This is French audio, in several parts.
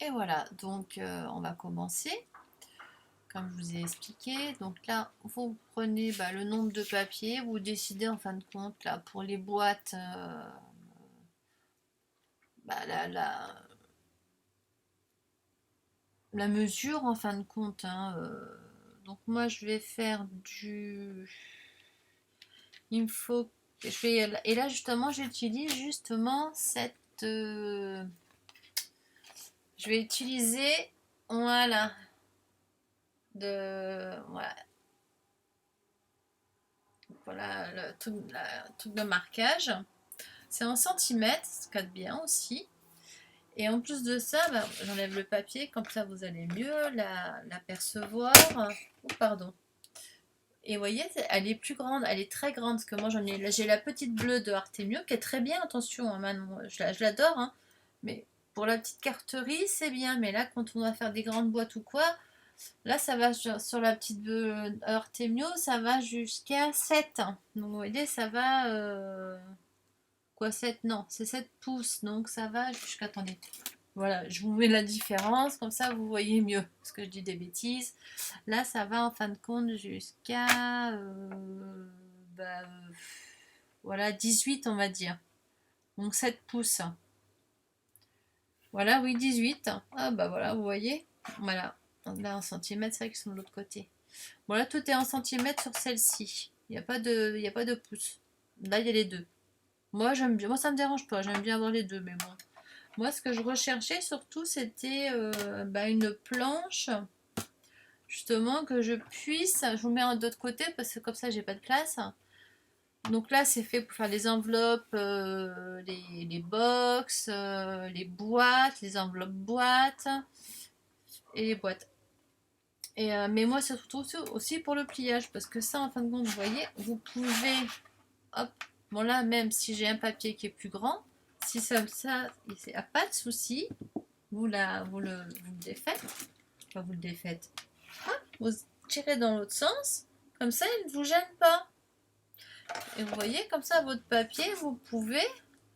Et voilà, donc on va commencer, comme je vous ai expliqué. Donc là, vous prenez le nombre de papiers, vous décidez en fin de compte, là, pour les boîtes, bah, la mesure en fin de compte, hein. Donc moi, je vais faire du... Il me faut... Et là, justement, j'utilise justement cette... Je vais utiliser... Voilà. Voilà, voilà le truc de marquage. C'est en centimètres, ce qui est bien aussi. Et en plus de ça, j'enlève le papier, comme ça vous allez mieux l'apercevoir. Oh, pardon. Et vous voyez, elle est plus grande, elle est très grande, parce que moi j'ai la petite bleue de Artemio, qui est très bien, attention, hein, Manon, je l'adore, hein, mais pour la petite carterie, c'est bien, mais là, quand on va faire des grandes boîtes ou quoi, là, ça va sur la petite Artemio, ça va jusqu'à 7. Donc, vous voyez, ça va... quoi, 7? Non, c'est 7 pouces. Donc, ça va jusqu'à... Attendez. Voilà, je vous mets la différence. Comme ça, vous voyez mieux. Parce que je dis des bêtises. Là, ça va en fin de compte jusqu'à... bah, euh, voilà, 18, on va dire. Donc, 7 pouces. Voilà, oui, 18. Ah, bah voilà, vous voyez. Voilà. Là, en centimètres, c'est vrai qu'ils sont de l'autre côté. Voilà, tout est en centimètres sur celle-ci. Il y a pas de pouces. Là, il y a les deux. Moi, j'aime bien. Moi, ça me dérange pas. J'aime bien avoir les deux, mais bon. Moi, ce que je recherchais surtout, c'était une planche, justement, que je puisse. Je vous mets de l'autre côté parce que comme ça, j'ai pas de place. Donc là, c'est fait pour faire les enveloppes, les box, les boîtes, les enveloppes boîtes et les boîtes. Mais moi, c'est surtout aussi pour le pliage, parce que ça, en fin de compte, vous voyez, vous pouvez, hop, bon là, même si j'ai un papier qui est plus grand, si ça, il n'y a pas de souci, vous le défaites, enfin, vous le défaites, hop, vous tirez dans l'autre sens, comme ça, il ne vous gêne pas. Et vous voyez, comme ça, votre papier, vous pouvez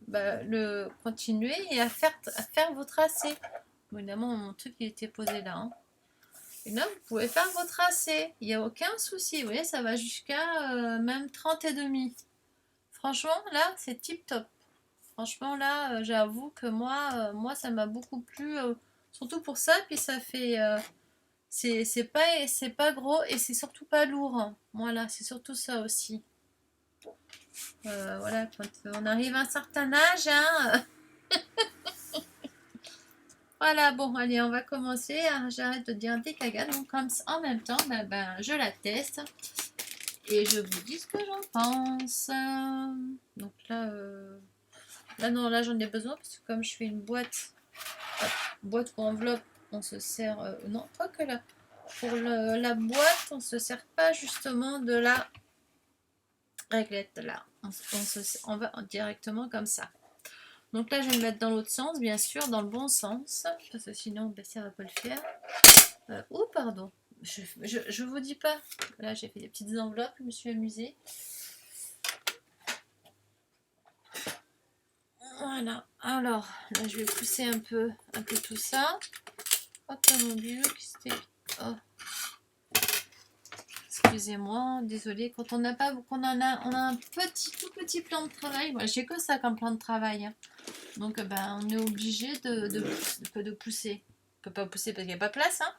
le continuer et à faire vos tracés. Bon, évidemment, mon truc, il était posé là, hein. Et là, vous pouvez faire vos tracés. Il n'y a aucun souci. Vous voyez, ça va jusqu'à même 30 et demi. Franchement, là, c'est tip top. Franchement, là, j'avoue que moi, ça m'a beaucoup plu. Surtout pour ça. Puis ça fait... c'est pas gros et c'est surtout pas lourd, hein. Voilà, c'est surtout ça aussi. Voilà, quand on arrive à un certain âge, hein. Voilà, bon, allez, on va commencer. J'arrête de dire des cagas. Donc, comme en même temps, je la teste. Et je vous dis ce que j'en pense. Donc là non, là j'en ai besoin parce que comme je fais une boîte ou enveloppe, on se sert. Non, pas que là. Pour la boîte, on se sert pas justement de la réglette là. On va directement comme ça. Donc là, je vais le mettre dans l'autre sens, bien sûr, dans le bon sens, parce que sinon, ça va pas le faire. Oh, pardon. Je vous dis pas. Là, j'ai fait des petites enveloppes, je me suis amusée. Voilà, alors là je vais pousser un peu tout ça. Hop, mon Dieu, oh, excusez-moi, désolé. Quand on n'a pas, on a un tout petit plan de travail. Moi, j'ai que ça comme plan de travail, hein. Donc, on est obligé de pousser. On peut pas pousser parce qu'il n'y a pas de place, hein.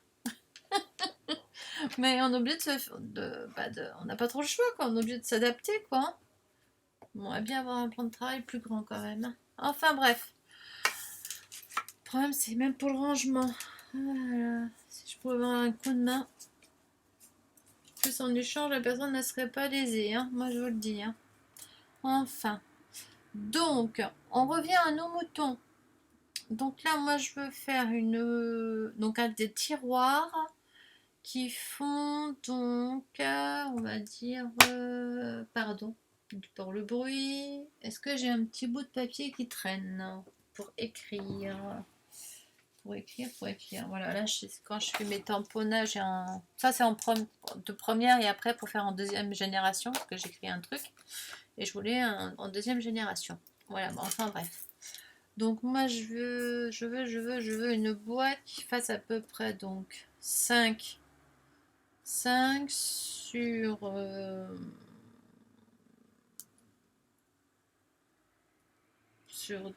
Mais on est obligé on n'a pas trop le choix, quoi. On est obligé de s'adapter, quoi. On aimerait bien avoir un plan de travail plus grand, quand même. Enfin, bref. Le problème, c'est même pour le rangement. Voilà. Si je pouvais avoir un coup de main. Plus en échange, la personne ne serait pas lésée, hein. Moi, je vous le dis, hein. Enfin. Donc, on revient à nos moutons. Donc là, moi, je veux faire donc des tiroirs qui font donc, on va dire, pardon pour le bruit. Est-ce que j'ai un petit bout de papier qui traîne pour écrire? Pour écrire. Voilà, là, quand je fais mes tamponnages, ça c'est de première et après pour faire en deuxième génération, parce que j'écris un truc et je voulais en deuxième génération. Voilà, bon, enfin bref. Donc moi je veux une boîte qui fasse à peu près donc 5 sur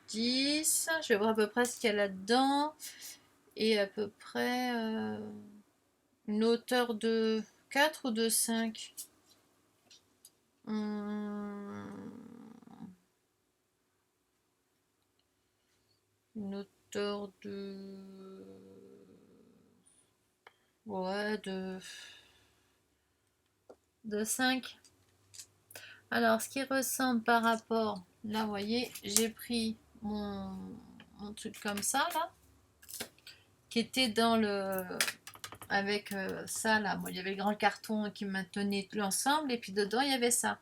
10. Je vais voir à peu près ce qu'il y a là-dedans. Et à peu près une hauteur de 4 ou de 5. Une hauteur de... Ouais, de 5. Alors, ce qui ressemble par rapport... Là, vous voyez, j'ai pris mon truc comme ça, là, qui était dans le... Avec ça, là. Bon, il y avait le grand carton qui maintenait l'ensemble, et puis dedans, il y avait ça,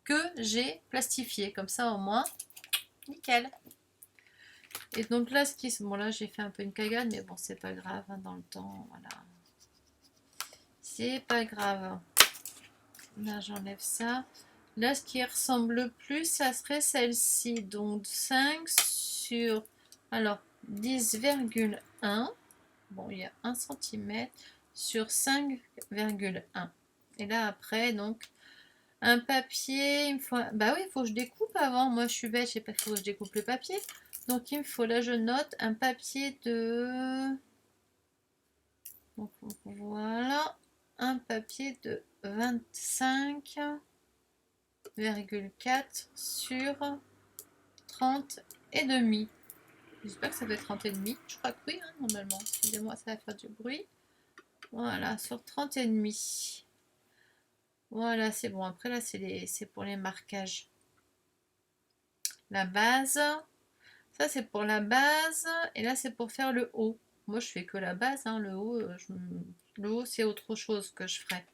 que j'ai plastifié. Comme ça, au moins, nickel. Et donc là, bon, là, j'ai fait un peu une cagade, mais bon, c'est pas grave, hein, dans le temps, voilà. C'est pas grave. Là, j'enlève ça. Là, ce qui ressemble le plus, ça serait celle-ci. Donc 5 sur... Alors, 10,1. Bon, il y a 1 cm sur 5,1. Et là, après, donc, un papier, il me faut... Bah oui, il faut que je découpe avant. Moi, je suis bête, je sais pas, il faut que je découpe le papier. Donc, il me faut, là, je note, un papier de... Donc, voilà. Un papier de 25,4 sur 30 et demi. J'espère que ça fait 30 et demi. Je crois que oui, hein, normalement. Excusez-moi, ça va faire du bruit. Voilà, sur 30 et demi. Voilà, c'est bon. Après, là, c'est pour les marquages. La base. Ça, c'est pour la base. Et là, c'est pour faire le haut. Moi, je fais que la base. Hein. Le haut, c'est autre chose que je ferai.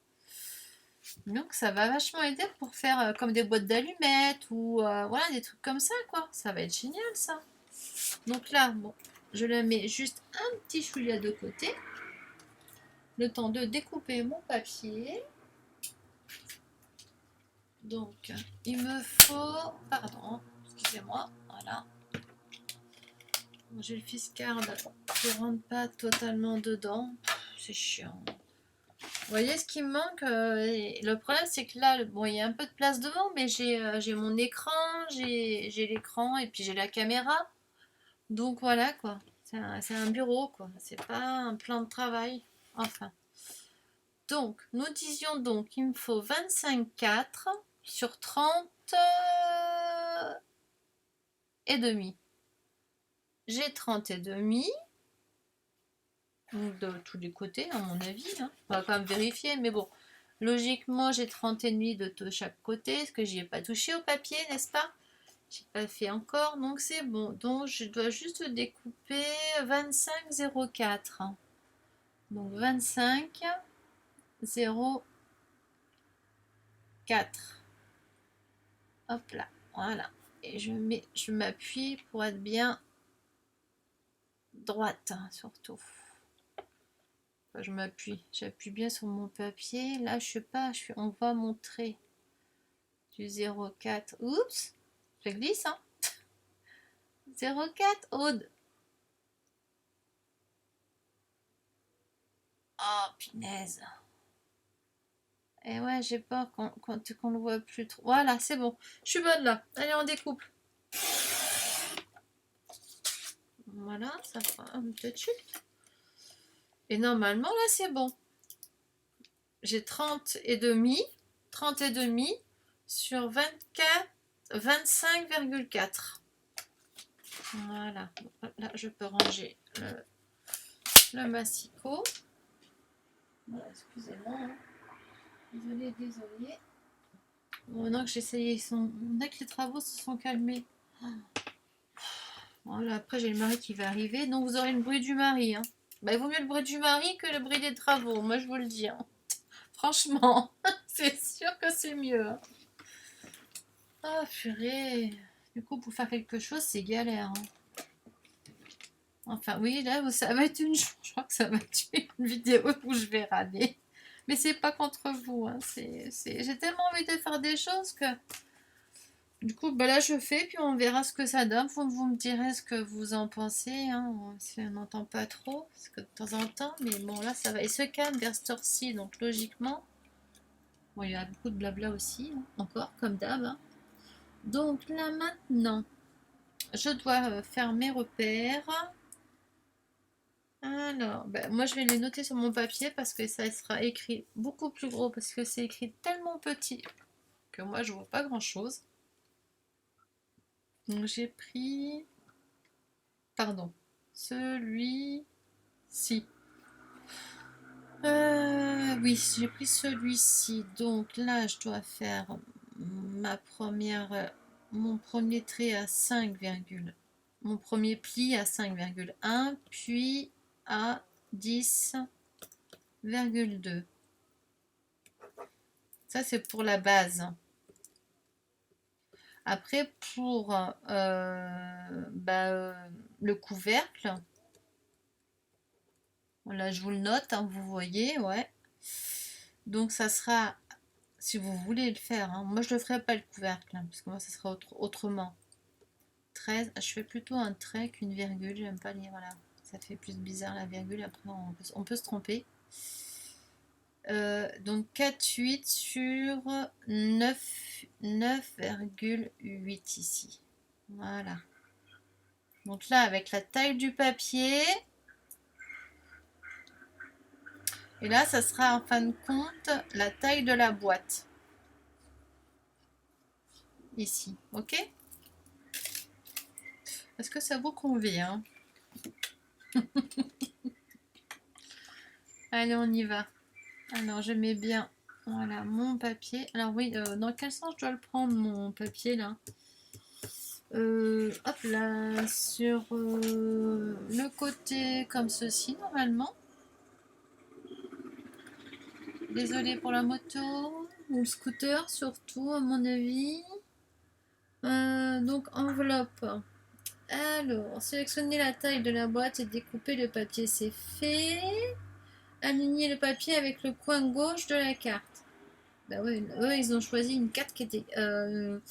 Donc, ça va vachement aider pour faire comme des boîtes d'allumettes ou voilà, des trucs comme ça, quoi. Ça va être génial, ça. Donc là, bon, je le mets juste un petit chouïa de côté. Le temps de découper mon papier. Donc, il me faut... Pardon, excusez-moi, voilà. Bon, j'ai le fiscard qui ne rentre pas totalement dedans. C'est chiant. Vous voyez ce qui me manque le problème, c'est que là, bon, il y a un peu de place devant, mais j'ai mon écran, j'ai l'écran et puis j'ai la caméra. Donc voilà, quoi. C'est un bureau, quoi. C'est pas un plan de travail. Enfin. Donc, nous disions donc qu'il me faut 25,4 sur 30 et demi. J'ai 30 et demi. De tous les côtés, à mon avis. Hein. On va quand même vérifier, mais bon. Logiquement, j'ai 30 et demi de chaque côté, parce que j'y ai pas touché au papier, n'est-ce pas? J'ai pas fait encore, donc c'est bon. Donc, je dois juste découper 25,04. Donc, 25,04. Hop là, voilà. Et je m'appuie pour être bien droite, hein, surtout. Enfin, j'appuie bien sur mon papier. Là, je sais pas, on va montrer du 0,4. Oups, je glisse, hein. 0,4, Aude. Oh, punaise. Et ouais, j'ai peur qu'on le voit plus trop. Voilà, c'est bon. Je suis bonne là. Allez, on découpe. Voilà, ça fera un petit chute. Et normalement, là, c'est bon. J'ai 30 et demi sur 25,4. Voilà. Là, je peux ranger le massicot. Voilà, excusez-moi. Hein. Désolé. Bon, maintenant que j'ai essayé, maintenant que les travaux se sont calmés. Voilà, après, j'ai le mari qui va arriver, donc vous aurez le bruit du mari. Hein. Bah, il vaut mieux le bruit du mari que le bruit des travaux, moi je vous le dis. Hein. Franchement, c'est sûr que c'est mieux. Hein. Ah, purée. Du coup, pour faire quelque chose, c'est galère. Hein. Enfin, oui, là, ça va être je crois que ça va être une vidéo où je vais râler. Mais c'est pas contre vous. Hein. J'ai tellement envie de faire des choses que... Du coup, bah là je fais, puis on verra ce que ça donne. Vous me direz ce que vous en pensez, hein, si on n'entend pas trop, parce que de temps en temps, mais bon là ça va. Il se calme vers cette heure-ci, donc logiquement, bon il y a beaucoup de blabla aussi, hein, encore, comme d'hab. Hein. Donc là maintenant, je dois faire mes repères. Alors, ben, moi je vais les noter sur mon papier parce que ça sera écrit beaucoup plus gros, parce que c'est écrit tellement petit que moi je vois pas grand-chose. Donc j'ai pris, pardon, celui-ci. Oui, j'ai pris celui-ci. Donc là, je dois faire mon premier trait à 5, mon premier pli à 5,1, puis à 10,2. Ça, c'est pour la base. Après, pour le couvercle, là, je vous le note, hein, vous voyez, ouais. Donc, ça sera, si vous voulez le faire, hein, moi, je ne le ferai pas le couvercle, hein, parce que moi, ça sera autrement. 13, je fais plutôt un trait qu'une virgule, j'aime pas lire, voilà. Ça fait plus bizarre la virgule, après, on peut se tromper. Donc 4,8 sur 9,8 ici. Voilà. Donc là, avec la taille du papier. Et là, ça sera en fin de compte la taille de la boîte. Ici. Ok? Est-ce que ça vous convient? Allez, on y va. Alors, je mets bien, voilà, mon papier. Alors oui, dans quel sens je dois le prendre, mon papier, là? Hop là, sur le côté comme ceci, normalement. Désolée pour la moto, ou le scooter, surtout, à mon avis. Donc, enveloppe. Alors, sélectionner la taille de la boîte et découper le papier, c'est fait. Aligner le papier avec le coin gauche de la carte. Bah ouais, eux, ils ont choisi une carte qui était... un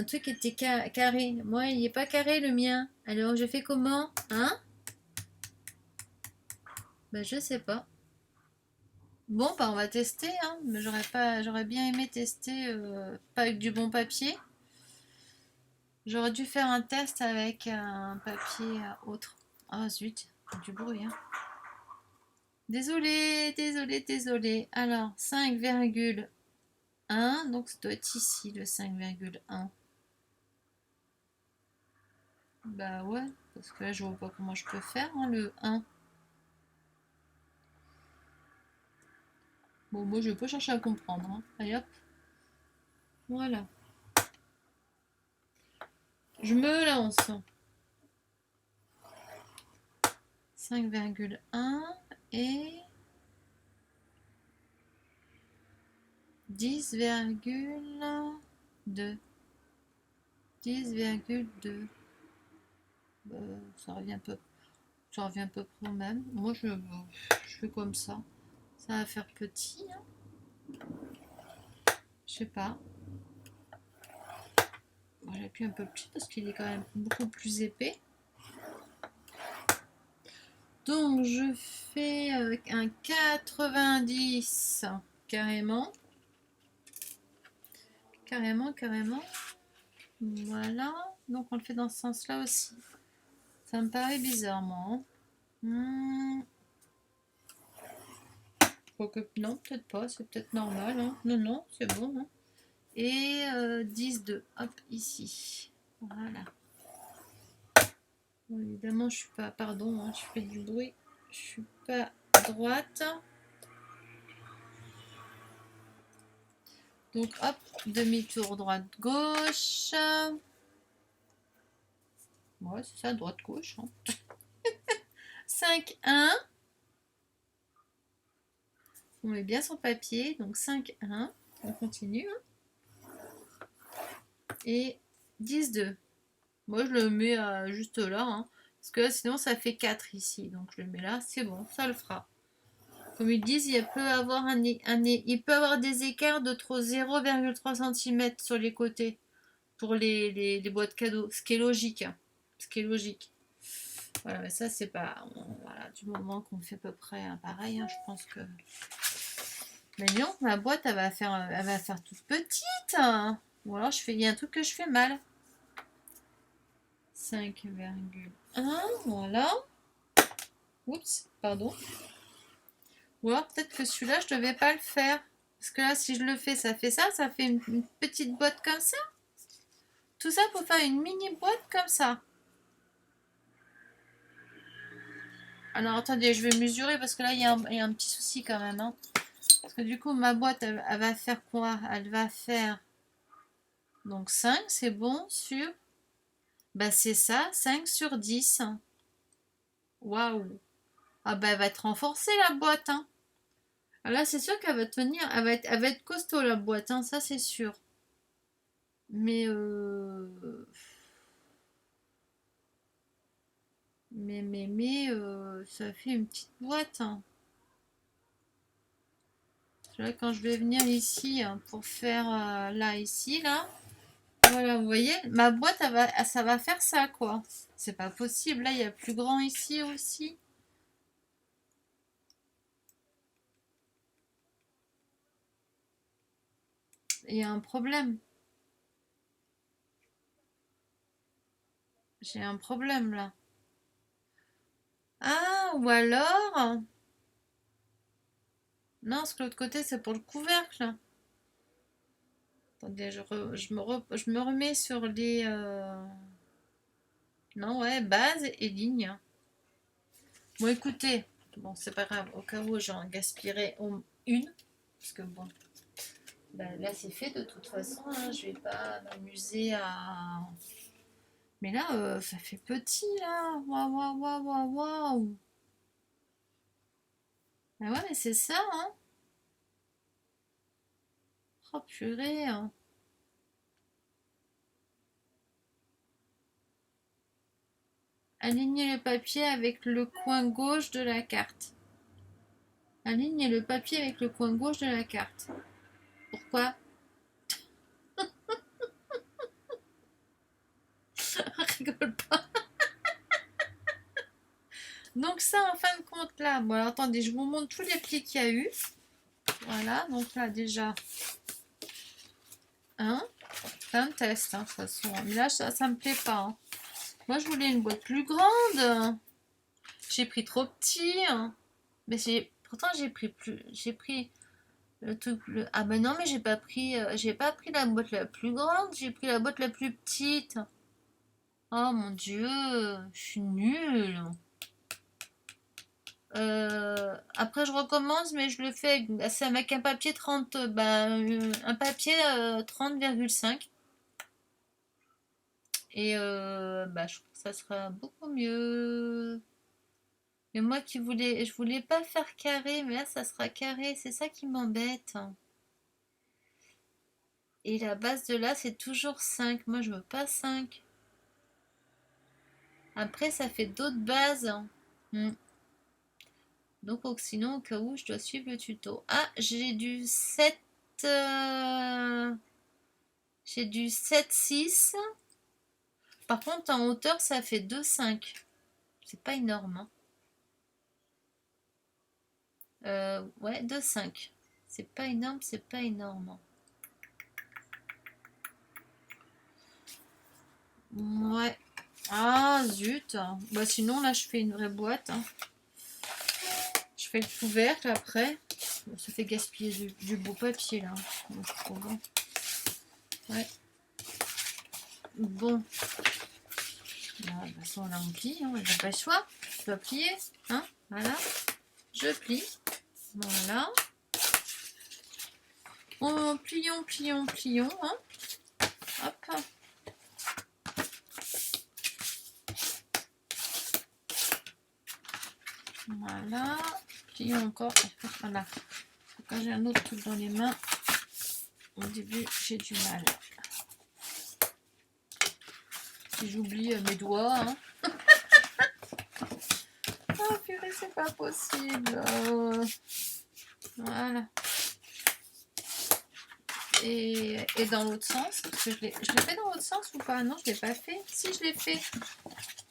truc qui était carré. Moi, il n'est pas carré, le mien. Alors, je fais comment? Hein? Bah, je sais pas. Bon, bah, on va tester, hein. Mais j'aurais bien aimé tester, pas avec du bon papier. J'aurais dû faire un test avec un papier autre. Ah, zut, du bruit, hein. Désolé, désolé, désolé. Alors, 5,1. Donc, ça doit être ici, le 5,1. Bah ouais, parce que là, je vois pas comment je peux faire, hein, le 1. Bon, moi, je vais pas chercher à comprendre. Hein. Allez, hop. Voilà. Je me lance. 5,1 et 10,2. 10,2. Ça revient un peu. Ça revient à peu près au même. Moi, je fais comme ça. Ça va faire petit. Hein. Je sais pas. Bon, j'appuie un peu petit parce qu'il est quand même beaucoup plus épais. Donc, je fais un 90 carrément. Carrément, carrément. Voilà. Donc, on le fait dans ce sens-là aussi. Ça me paraît bizarre, moi. Hein. Non, peut-être pas. C'est peut-être normal. Hein. Non, non, c'est bon. Hein. Et 10,2. Hop, ici. Voilà. Bon, évidemment, je suis pas... Pardon, hein, je fais du bruit. Je suis pas droite. Donc, hop, demi-tour droite-gauche. Ouais, c'est ça, droite-gauche. Hein. 5,1. On met bien son papier. Donc, 5,1. On continue. Hein. Et 10,2. Moi, je le mets juste là. Hein, parce que sinon, ça fait 4 ici. Donc, je le mets là. C'est bon, ça le fera. Comme ils disent, il peut avoir il peut avoir des écarts de 0,3 cm sur les côtés. pour les boîtes cadeaux. Ce qui est logique. Hein. Ce qui est logique. Voilà, mais ça, c'est pas... Voilà, du moment qu'on fait à peu près pareil, hein, je pense que... Mais non, ma boîte, elle va faire toute petite. Hein. Ou alors, il y a un truc que je fais mal. 5,1, voilà. Oups, pardon. Ou alors, peut-être que celui-là, je devais pas le faire. Parce que là, si je le fais, ça fait une petite boîte comme ça. Tout ça pour faire une mini boîte comme ça. Alors, attendez, je vais mesurer parce que là, il y a un petit souci quand même. Hein. Parce que du coup, ma boîte, elle va faire quoi? Elle va faire... Donc, 5, c'est bon, sur... Bah, c'est ça, 5 sur 10. Waouh! Ah, bah, elle va être renforcée, la boîte, hein. Ah, là, c'est sûr qu'elle va tenir. Elle va être costaud, la boîte, hein, ça, c'est sûr. Mais, ça fait une petite boîte. Hein. Là, quand je vais venir ici hein, pour faire là, ici, là, voilà, vous voyez, ma boîte, ça va faire ça, quoi. C'est pas possible. Là, il y a plus grand ici aussi. Il y a un problème. J'ai un problème, là. Ah, ou alors... Non, parce que l'autre côté, c'est pour le couvercle. Attendez, je me remets sur les... Non, ouais, base et ligne. Bon, écoutez, bon, c'est pas grave. Au cas où j'en gaspillerai une. Parce que bon, ben, là, c'est fait de toute façon. Hein, je vais pas m'amuser à... Mais là, ça fait petit, là. Waouh, waouh, waouh, waouh, waouh. Ben ouais, mais c'est ça, hein. Oh, purée. Hein. Alignez le papier avec le coin gauche de la carte. Alignez le papier avec le coin gauche de la carte. Pourquoi? Rigole pas. Donc ça, en fin de compte, là, bon, alors, attendez, je vous montre tous les plis qu'il y a eu. Voilà, donc là, déjà, c'est un test, hein, de toute façon. Mais là, ça me plaît pas. Hein. Moi, je voulais une boîte plus grande. J'ai pris trop petit. Hein. Mais pourtant, j'ai pris le truc, ah ben non, mais j'ai pas pris la boîte la plus grande, j'ai pris la boîte la plus petite. Oh mon Dieu, je suis nulle. Après, je recommence, mais je le fais avec un papier 30, un papier 30,5. Et je trouve que ça sera beaucoup mieux. Mais moi je voulais pas faire carré, mais là ça sera carré, c'est ça qui m'embête. Et la base de là, c'est toujours 5. Moi, je veux pas 5. Après, ça fait d'autres bases. Hmm. Donc, sinon, au cas où, je dois suivre le tuto. Ah, j'ai du 7... J'ai du 7,6. Par contre, en hauteur, ça fait 2,5. C'est pas énorme. Hein. Ouais, 2,5. C'est pas énorme, c'est pas énorme. Ouais. Ah, zut. Bah, sinon, là, je fais une vraie boîte. Hein. Je fais le couvercle après. Bon, ça fait gaspiller du beau papier, là. Bon, je trouve. Bon. Ouais. Bon. Là, de toute façon, là, on plie. Hein. J'ai pas le choix. Je dois plier. Hein. Voilà. Je plie. Voilà. On plions, plions, plions. Hein. Hop. Voilà. Plions encore. Voilà. Quand j'ai un autre truc dans les mains, au début, j'ai du mal. Si j'oublie mes doigts. Hein. Oh purée, c'est pas possible. Voilà. et dans l'autre sens. Parce que je l'ai fait dans l'autre sens ou pas? Non, je l'ai pas fait. Si, je l'ai fait.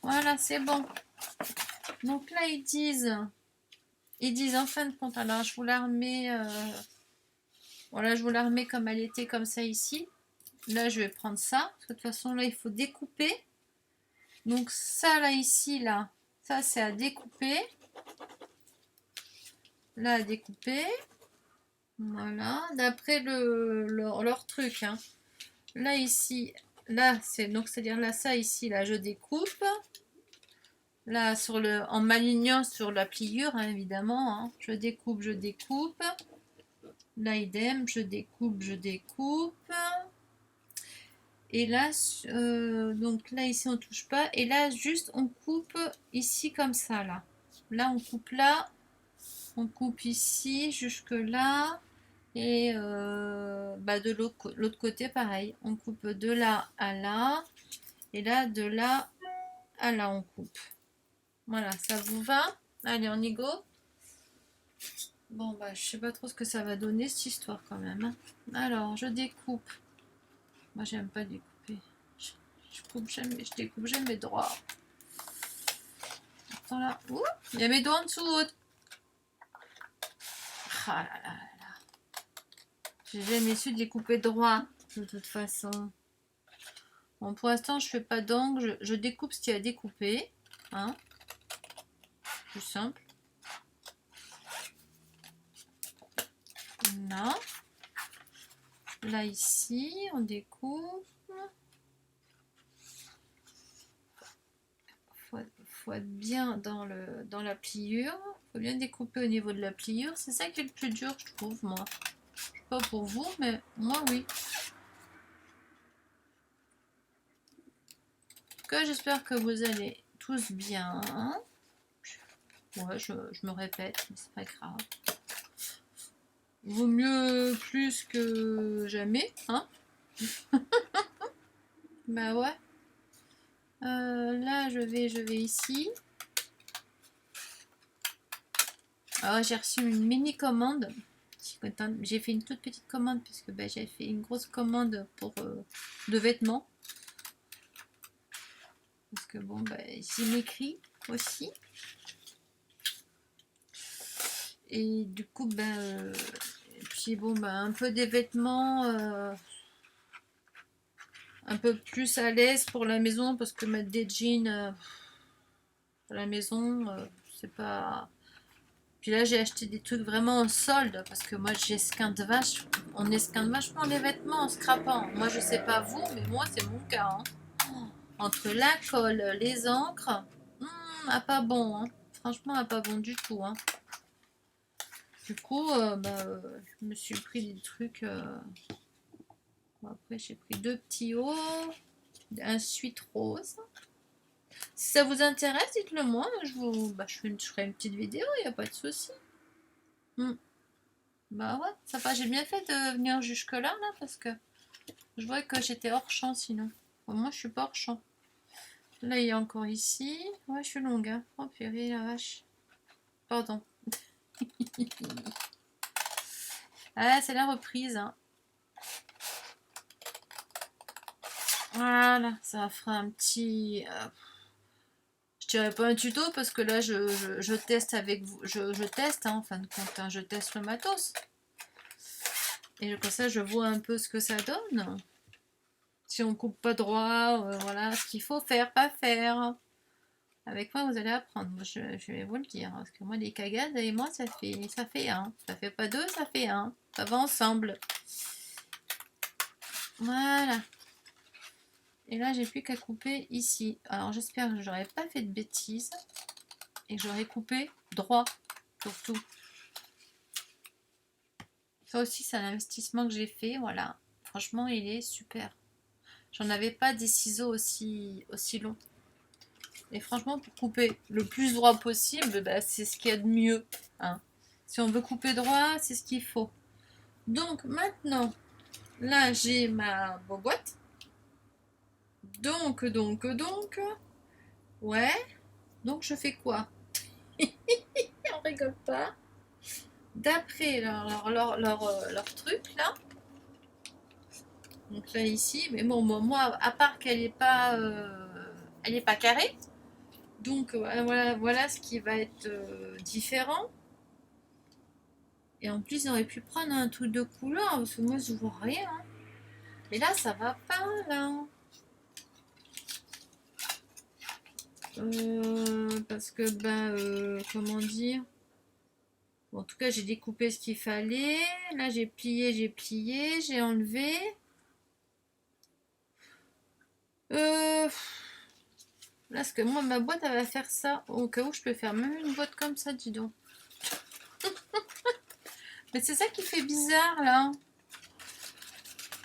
Voilà, c'est bon. Donc là, ils disent en fin de compte, alors je vous la remets, voilà, je vous la remets comme elle était, comme ça ici. Là, je vais prendre ça. Parce que de toute façon, là, il faut découper. Donc ça, là, ici, là, ça, c'est à découper. Là, à découper. Voilà, d'après leur truc. Hein. Là, ici, là, c'est-à-dire là, ça, ici, là, je découpe. Là, en m'alignant sur la pliure, hein, évidemment. Hein. Je découpe, je découpe. Là, idem, je découpe, je découpe. Et là, donc là, ici, on touche pas. Et là, juste, on coupe ici comme ça, là. Là, on coupe là. On coupe ici, jusque là. Et de l'autre côté, pareil. On coupe de là à là. Et là, de là à là, on coupe. Voilà, ça vous va? Allez, on y go. Bon, bah, je sais pas trop ce que ça va donner, cette histoire, quand même. Hein. Alors, je découpe. Moi, j'aime pas découper. Je découpe jamais droit. Attends là. Ouh, il y a mes doigts en dessous. Ah là là là. J'ai jamais su découper droit, de toute façon. Bon, pour l'instant, je fais pas d'angle. Je découpe ce qu'il y a à découper. Hein. Plus simple. Là. Là, ici, on découpe. Faut être bien dans la pliure. Faut bien découper au niveau de la pliure. C'est ça qui est le plus dur, je trouve, moi. Je sais pas pour vous, mais moi, oui. En tout cas, j'espère que vous allez tous bien. Ouais, je me répète, mais c'est pas grave. Vaut mieux plus que jamais, hein. Bah ouais. Là, je vais ici. Alors, j'ai reçu une mini commande. J'ai fait une toute petite commande puisque j'ai fait une grosse commande pour de vêtements. Parce que bon, j'ai m'écrit aussi. Et du coup, puis bon, un peu des vêtements un peu plus à l'aise pour la maison parce que mettre des jeans à la maison, c'est pas. Puis là, j'ai acheté des trucs vraiment en solde parce que moi, on esquinte vachement les vêtements en scrapant. Moi, je sais pas vous, mais moi, c'est mon cas. Hein. Entre la colle, les encres, pas bon. Hein. Franchement, pas bon du tout. Hein. Du coup, je me suis pris des trucs. Après, j'ai pris 2 petits hauts, un suite rose. Si ça vous intéresse, dites-le moi. Je ferai une petite vidéo, il n'y a pas de souci. Bah ouais, ça va. J'ai bien fait de venir jusque-là, là, parce que je vois que j'étais hors champ sinon. Moi, je suis pas hors champ. Là, il y a encore ici. Ouais, je suis longue. Hein. Oh purée, la vache. Pardon. Ah, c'est la reprise. Hein. Voilà, ça fera un petit... je dirais pas un tuto parce que là, je teste avec vous. Je teste, hein, en fin de compte. Hein, je teste le matos. Et comme ça, je vois un peu ce que ça donne. Si on coupe pas droit, voilà ce qu'il faut faire, pas faire. Avec moi, vous allez apprendre. Moi, je vais vous le dire. Parce que moi, les cagades et moi, ça fait un. Ça fait pas deux, ça fait un. Ça va ensemble. Voilà. Et là, j'ai plus qu'à couper ici. Alors, j'espère que j'aurais pas fait de bêtises. Et que j'aurais coupé droit. Surtout. Ça aussi, c'est un investissement que j'ai fait. Voilà. Franchement, il est super. J'en avais pas des ciseaux aussi longs. Et franchement, pour couper le plus droit possible, c'est ce qu'il y a de mieux. Hein. Si on veut couper droit, c'est ce qu'il faut. Donc maintenant, là j'ai ma boîte. Donc, ouais. Donc je fais quoi? On rigole pas. D'après leur truc là, Donc là ici, mais bon, moi, à part qu'elle n'est pas, elle est pas carrée. Donc voilà ce qui va être différent. Et en plus, j'aurais pu prendre un truc de couleur, parce que moi, je vois rien. Mais là, ça va pas, là. Parce que, comment dire? Bon, en tout cas, j'ai découpé ce qu'il fallait. Là, j'ai plié, j'ai enlevé. Là, parce que moi, ma boîte, elle va faire ça. Au cas où, je peux faire même une boîte comme ça, dis donc. Mais c'est ça qui fait bizarre, là.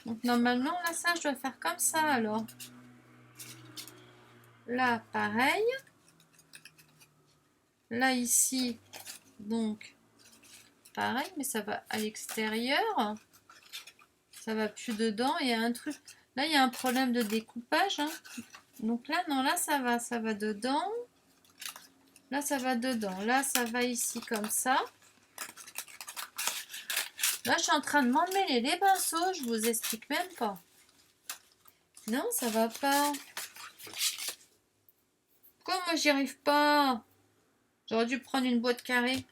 Donc, normalement, là, ça, je dois faire comme ça, alors. Là, pareil. Là, ici, donc, pareil, mais ça va à l'extérieur. Ça va plus dedans. Il y a un truc... Là, il y a un problème de découpage, hein. Donc là, non, là, ça va dedans. Là, ça va dedans. Là, ça va ici comme ça. Là, je suis en train de m'emmêler les pinceaux. Je vous explique même pas. Non, ça va pas. Comment j'y arrive pas? J'aurais dû prendre une boîte carrée.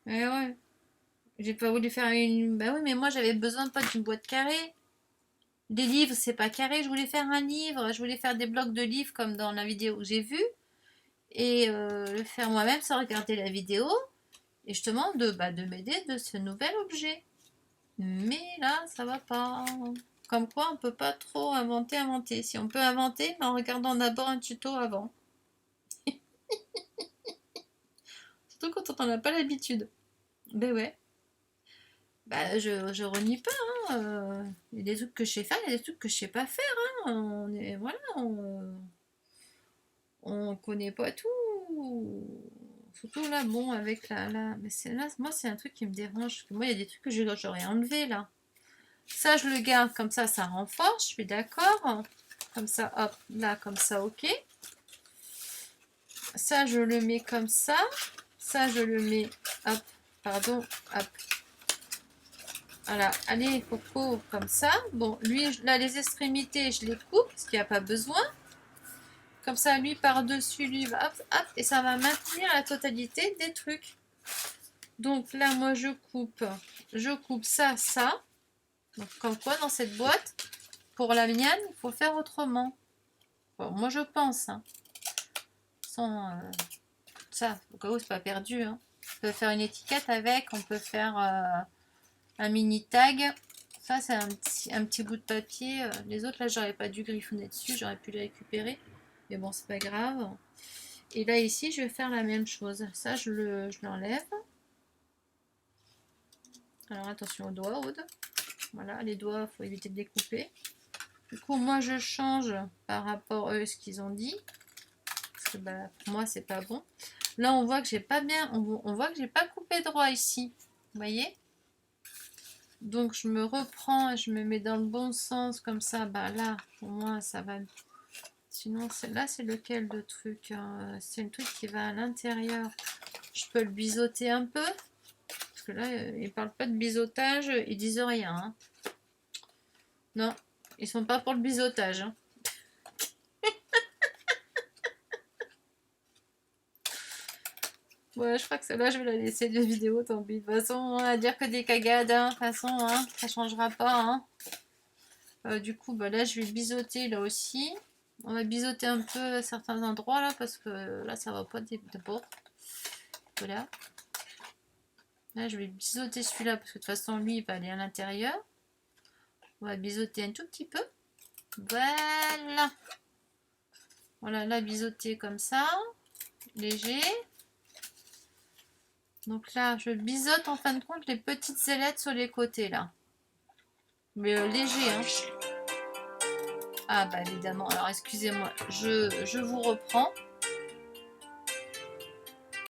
Eh ouais. J'ai pas voulu faire une... Bah oui, mais moi, j'avais besoin pas d'une boîte carrée. Des livres, c'est pas carré. Je voulais faire un livre. Je voulais faire des blocs de livres comme dans la vidéo que j'ai vue. Et le faire moi-même sans regarder la vidéo. Et justement, de m'aider de ce nouvel objet. Mais là, ça va pas. Comme quoi, on peut pas trop inventer. Si on peut inventer, mais en regardant d'abord un tuto avant. Surtout quand on n'a pas l'habitude. Ben ouais. Bah, je renie pas. Il y a des trucs que je sais faire, il y a des trucs que je sais pas faire. On est, voilà, on connaît pas tout. Surtout là, bon, avec mais c'est là, moi, c'est un truc qui me dérange. Parce que moi, il y a des trucs que j'aurais enlevé là. Ça, je le garde comme ça renforce, je suis d'accord. Comme ça, hop, là, comme ça, ok. Ça, je le mets comme ça. Ça, je le mets, hop, pardon, hop. Voilà, allez, Coco, comme ça. Bon, lui, là, les extrémités, je les coupe, parce qu'il n'y a pas besoin. Comme ça, lui, par-dessus, lui, hop, hop, et ça va maintenir la totalité des trucs. Donc là, moi, je coupe ça, ça. Donc, comme quoi, dans cette boîte, pour la mienne, il faut faire autrement. Bon, moi, je pense. Hein. Sans, ça, au cas où c'est pas perdu. Hein. On peut faire une étiquette avec, on peut faire un mini tag. Ça, c'est un petit bout de papier. Les autres, là, j'aurais pas dû griffonner dessus, j'aurais pu les récupérer. Mais bon, c'est pas grave. Et là, ici, je vais faire la même chose. Ça, je l'enlève. Alors, attention aux doigts, Aude. Voilà, les doigts, il faut éviter de les couper. Du coup, moi, je change par rapport à eux ce qu'ils ont dit. Parce que pour moi, c'est pas bon. Là, on voit que j'ai pas bien... On voit que j'ai pas coupé droit ici. Vous voyez? Donc, je me reprends et je me mets dans le bon sens. Comme ça, là, pour moi, ça va... Sinon, là, c'est lequel de truc hein. C'est le truc qui va à l'intérieur. Je peux le biseauter un peu. Parce que là, ils parlent pas de biseautage. Ils disent rien. Hein. Non, ils sont pas pour le biseautage. Hein. Ouais, je crois que celle-là, je vais la laisser de vidéo, tant pis. De toute façon, on va dire que des cagades. Hein. De toute façon, hein, ça changera pas. Hein. Du coup, là, je vais biseauter là aussi. On va biseauter un peu à certains endroits là, parce que là, ça va pas d'abord. Voilà. Là, je vais biseauter celui-là, parce que de toute façon, lui, il va aller à l'intérieur. On va biseauter un tout petit peu. Voilà. Voilà, là, biseauter comme ça. Léger. Donc là, je biseaute en fin de compte les petites ailettes sur les côtés là. Mais léger, hein. Ah évidemment. Alors excusez-moi, je vous reprends.